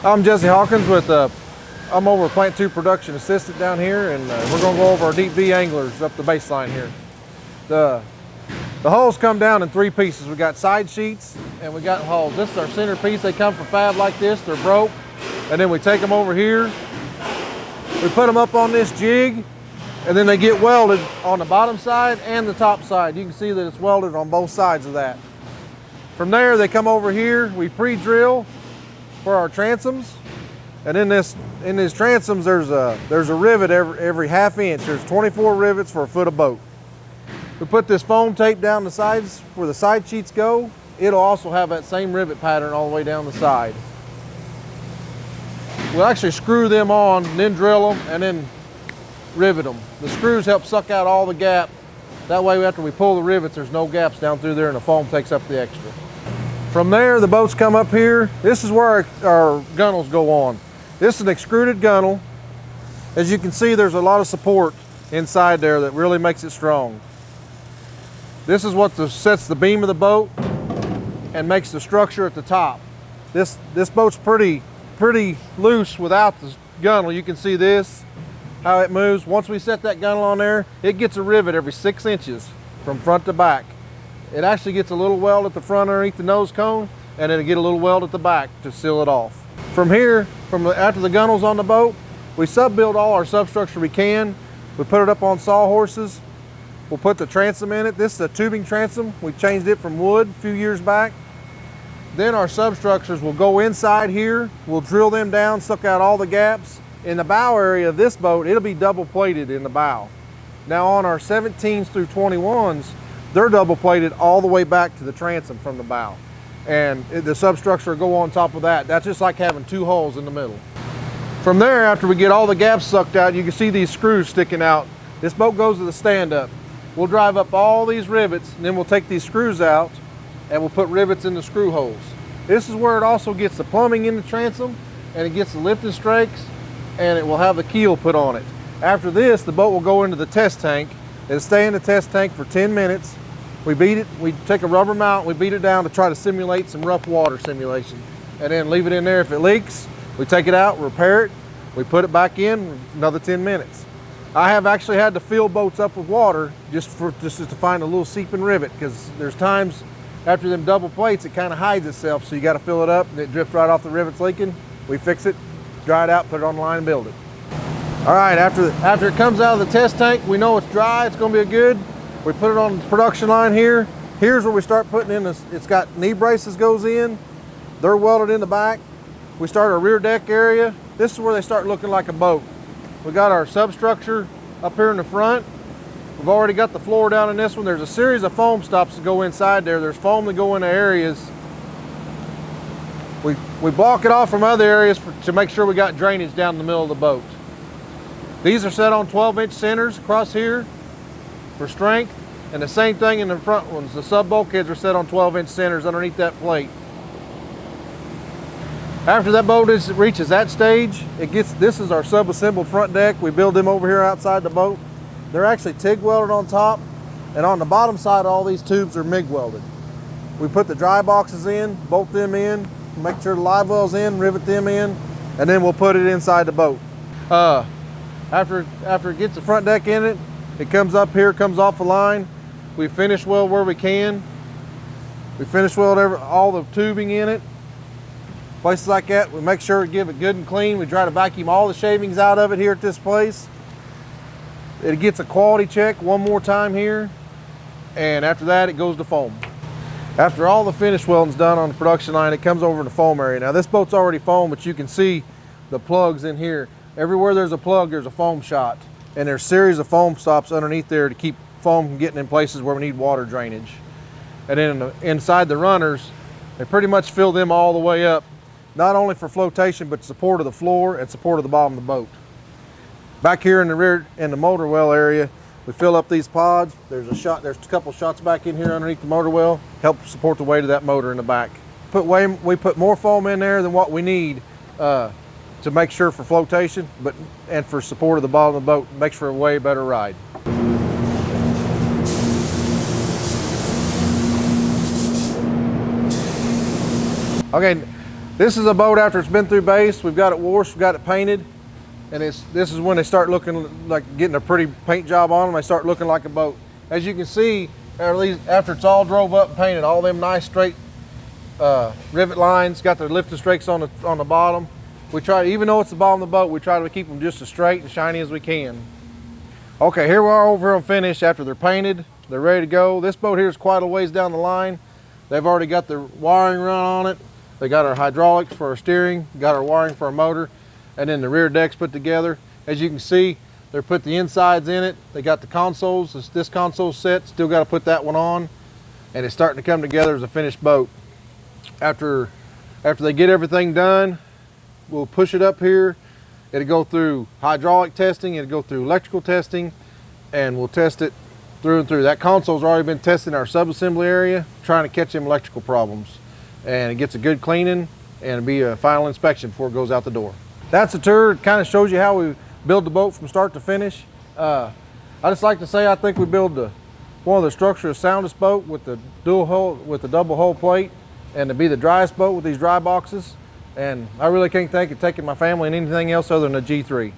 I'm Jesse Hawkins with I'm over Plant 2 Production Assistant down here, and we're going to go over our deep V anglers up the baseline here. The hulls come down in 3 pieces. We got side sheets and we got hulls. This is our center piece. They come from fab like this. They're broke, and then we take them over here. We put them up on this jig, and then they get welded on the bottom side and the top side. You can see that it's welded on both sides of that. From there, they come over here. We pre-drill for our transoms, and in these transoms there's a rivet every ½ inch. There's 24 rivets for a foot of boat. We put this foam tape down the sides where the side sheets go. It'll also have that same rivet pattern all the way down the side. We'll actually screw them on, and then drill them, and then rivet them. The screws help suck out all the gap. That way after we pull the rivets, there's no gaps down through there, and the foam takes up the extra. From there, the boats come up here. This is where our gunnels go on. This is an extruded gunnel. As you can see, there's a lot of support inside there that really makes it strong. This is what sets the beam of the boat and makes the structure at the top. This boat's pretty loose without the gunnel. You can see this, how it moves. Once we set that gunnel on there, it gets a rivet every 6 inches from front to back. It actually gets a little weld at the front underneath the nose cone, and it'll get a little weld at the back to seal it off. From here, after the gunnel's on the boat, we sub-build all our substructure we can. We put it up on sawhorses. We'll put the transom in it. This is a tubing transom. We changed it from wood a few years back. Then our substructures will go inside here. We'll drill them down, suck out all the gaps. In the bow area of this boat, it'll be double plated in the bow. Now on our 17s through 21s, they're double plated all the way back to the transom from the bow. And the substructure will go on top of that. That's just like having 2 holes in the middle. From there, after we get all the gaps sucked out, you can see these screws sticking out. This boat goes to the stand-up. We'll drive up all these rivets, and then we'll take these screws out, and we'll put rivets in the screw holes. This is where it also gets the plumbing in the transom, and it gets the lifting strakes, and it will have the keel put on it. After this, the boat will go into the test tank. It'll stay in the test tank for 10 minutes. We beat it, we take a rubber mount, we beat it down to try to simulate some rough water simulation. And then leave it in there. If it leaks, we take it out, repair it, we put it back in, another 10 minutes. I have actually had to fill boats up with water just to find a little seeping rivet, because there's times after them double plates, it kind of hides itself, so you got to fill it up, and it drips right off the rivets leaking. We fix it, dry it out, put it on the line, and build it. All right, after it comes out of the test tank, we know it's dry, it's going to be good. We put it on the production line here. Here's where we start putting in this. It's got knee braces goes in. They're welded in the back. We start our rear deck area. This is where they start looking like a boat. We got our substructure up here in the front. We've already got the floor down in this one. There's a series of foam stops that go inside there. There's foam that go into areas. We block it off from other areas to make sure we got drainage down the middle of the boat. These are set on 12-inch centers across here for strength, and the same thing in the front ones. The sub bulkheads are set on 12-inch centers underneath that plate. After that boat reaches that stage, this is our sub-assembled front deck. We build them over here outside the boat. They're actually TIG welded on top, and on the bottom side all these tubes are MIG welded. We put the dry boxes in, bolt them in, make sure the live wells in, rivet them in, and then we'll put it inside the boat. After it gets the front deck in it, it comes up here, comes off the line. We finish weld where we can. We finish weld all the tubing in it. Places like that, we make sure to give it good and clean. We try to vacuum all the shavings out of it here at this place. It gets a quality check one more time here, and after that it goes to foam. After all the finish welding's done on the production line, it comes over to the foam area. Now this boat's already foamed, but you can see the plugs in here. Everywhere there's a plug, there's a foam shot. And there's a series of foam stops underneath there to keep foam from getting in places where we need water drainage. And then inside the runners, they pretty much fill them all the way up, not only for flotation, but support of the floor and support of the bottom of the boat. Back here in the rear, in the motor well area, we fill up these pods. There's a couple shots back in here underneath the motor well, help support the weight of that motor in the back. We put more foam in there than what we need to make sure for flotation, and for support of the bottom of the boat, makes for a way better ride. Okay, This is a boat after it's been through base. We've got it washed, we've got it painted, and this is when they start looking like getting a pretty paint job on them. They start looking like a boat. As you can see, at least after it's all drove up and painted, all them nice straight rivet lines, got their lifting strakes on the bottom. We try, even though it's the bottom of the boat, we try to keep them just as straight and shiny as we can. Okay, here we are over on finish after they're painted. They're ready to go. This boat here is quite a ways down the line. They've already got their wiring run on it. They got our hydraulics for our steering, got our wiring for our motor, and then the rear deck's put together. As you can see, they're put the insides in it. They got the consoles. This console set, still got to put that one on, and it's starting to come together as a finished boat. After they get everything done, we'll push it up here. It'll go through hydraulic testing, it'll go through electrical testing, and we'll test it through and through. That console's already been tested in our sub-assembly area, trying to catch them electrical problems. And it gets a good cleaning, and it'll be a final inspection before it goes out the door. That's a tour. It kind of shows you how we build the boat from start to finish. I just like to say I think we build one of the structure's soundest boat with the double hull plate, and to be the driest boat with these dry boxes. And I really can't think of taking my family in anything else other than a G3.